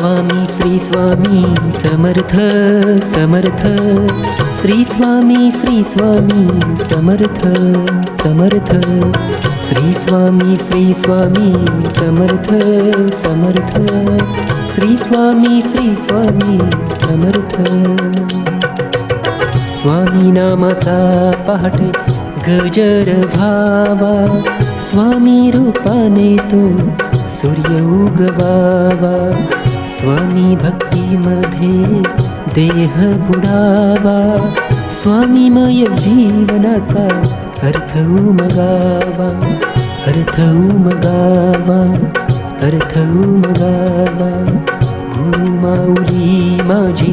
स्वामी श्री स्वामी समर्थ समर्थ श्री स्वामी समर्थ समर्थ श्री स्वामी समर्थ समर्थ श्री स्वामी समर्थ स्वामी नामाचा पहाटे गजर व्हावा स्वामी रूपाने तो सूर्य उगवावा स्वामी भक्तीमध्ये देह बुडावा स्वामीमय जीवनाचा अर्थ उमगावा अर्थ उमगावा अर्थ उमगावा गुरु माऊली माझी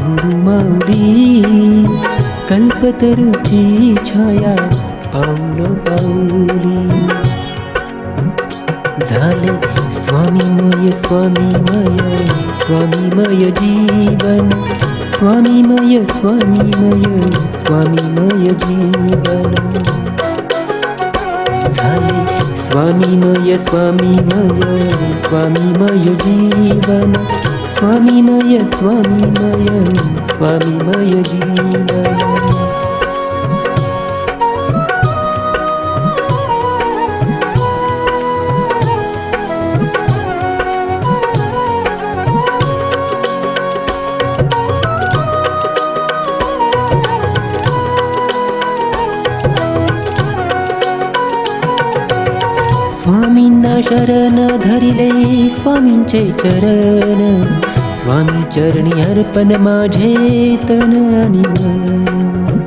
गुरु माऊली कल्पतरूची छाया पाऊलो पाऊली झाले स्वामीमय स्वामीमय स्वामीमय जीवन स्वामीमय स्वामीमय स्वामीमय जीवन झाले स्वामीमय स्वामीमय स्वामीमय जीवन स्वामीमय स्वामीमय स्वामीमय जीवन स्वामींना शरण धरिले स्वामींचे चरण स्वामी चरणी अर्पण माझे तन आणि मन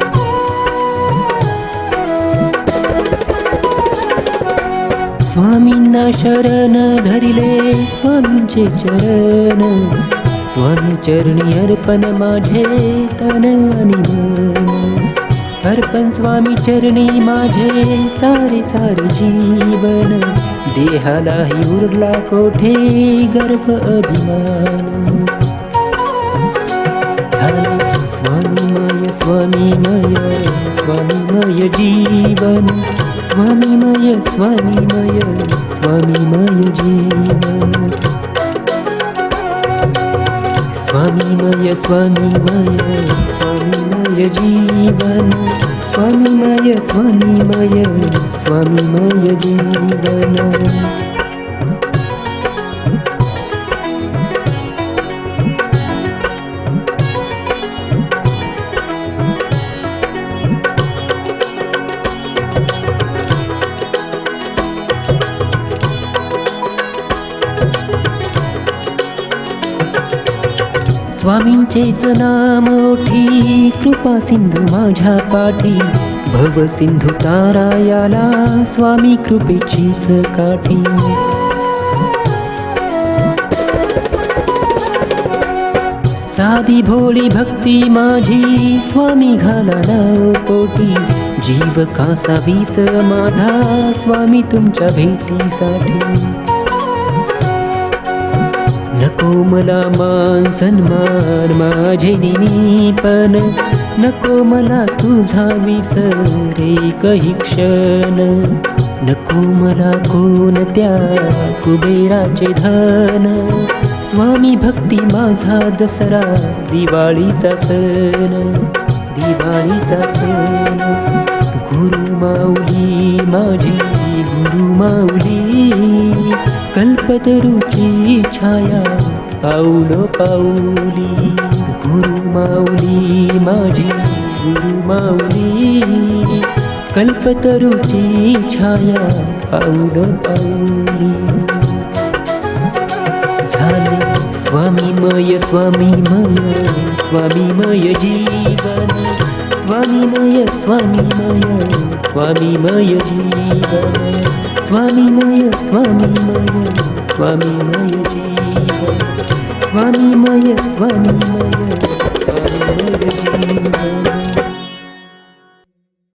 स्वामींना शरण धरिले स्वामींचे चरण स्वामी चरणी अर्पण माझे तन आणि मन अर्पण स्वामी चरणी माझे सारे सारे जीवन देहालाही उरला कोठे गर्भ अभिमान झाले स्वामीमय स्वामीमय स्वामीमय जीवन स्वामीमय स्वामीमय स्वामीमय जीवन स्वामीमय स्वामीमय स्वामीमय जीवन स्वामीमय स्वामीमय स्वामीमय जीवन स्वामींचेच नाम ओठी कृपा सिंधू माझ्या पाठी भव सिंधू तारायाला स्वामी कृपेचीच काठी साधी भोळी भक्ती माझी स्वामी घाला नाव पोटी जीव कासा वीस माझा स्वामी तुमच्या भेटीसाठी नको मला मान सन्मान माझे निमीपण नको मला तुझा विसरे काही क्षण नको मला कोणत्या कुबेराचे धन स्वामी भक्ती माझा दसरा दिवाळीचा सण दिवाळीचा सण गुरु माऊली माझी गुरु माऊली कल्पतरूची छाया पाऊलो पाऊली गुरु माऊली माझी गुरु माऊली कल्पतरूची छाया पाऊलो पाऊली झाले स्वामीमय स्वामीमय स्वामीमय जीवन स्वामीमय स्वामीमय स्वामीमय जीवन स्वामीमय स्वामीमय स्वामीमय जीवन स्वामीमय स्वामीमय स्वामीमय जीवन